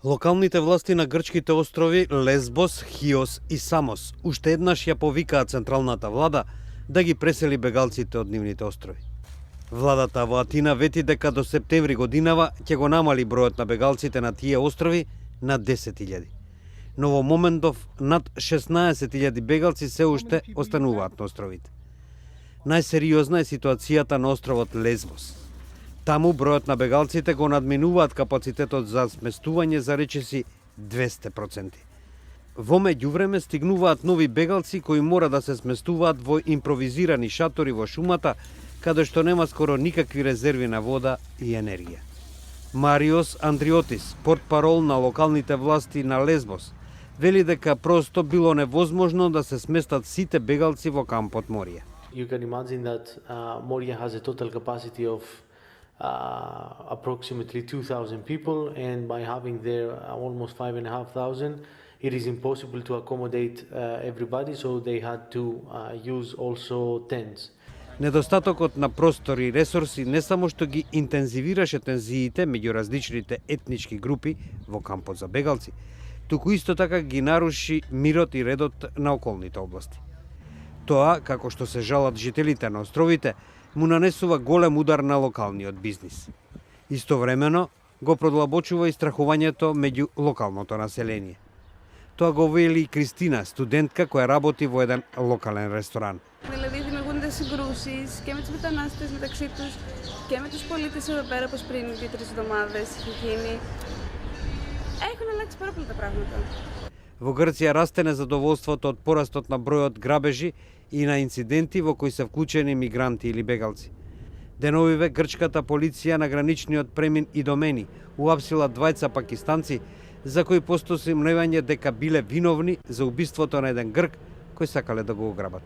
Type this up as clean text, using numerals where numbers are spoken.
Локалните власти на грчките острови Лесбос, Хиос и Самос уште еднаш ја повикаа централната влада да ги пресели бегалците од нивните острови. Владата во Атина вети дека до септември годинава ќе го намали бројот на бегалците на тие острови на 10.000. Но во моментов над 16.000 бегалци се уште остануваат на островите. Најсериозна е ситуацијата на островот Лесбос. Таму бројот на бегалците го надминуваат капацитетот за сместување за речиси 200%. Во меѓувреме стигнуваат нови бегалци кои мора да се сместуваат во импровизирани шатори во шумата, каде што нема скоро никакви резерви на вода и енергија. Мариос Андриотис, портпарол на локалните власти на Лесбос, вели дека просто било невозможно да се сместат сите бегалци во кампот Морија. You can imagine that Moria has a total capacity of approximately 2,000 people, and by having there almost 5,500, it is impossible to accommodate everybody, so they had to use also tents. Недостатокот на простор и ресурси не само што ги интензивираше тензиите меѓу различните етнички групи во кампот за бегалци, туку исто така ги наруши мирот и редот на околните области. Тоа, како што се жалат жителите на островите, му нанесува голем удар на локалниот бизнис. Истовремено го продлабочува и страхувањето меѓу локалното население. Тоа го вели и Кристина, студентка која работи во еден локален ресторан. Δηλαδή δημιουργούνται συγκρούσεις και με τους μετανάστες μεταξύ τους και με τους πολίτες εδώ πέρα, όπως πριν 2-3 εβδομάδες είχε γίνει. Έχουν αλλάξει πάρα πολύ τα πράγματα. Во Грција расте незадоволството од порастот на бројот грабежи и на инциденти во кои се вклучени мигранти или бегалци. Деновиве грчката полиција на граничниот премин Идомени уапсила двајца пакистанци за кои постои сомневање дека биле виновни за убиството на еден грк кој сакале да го ограбат.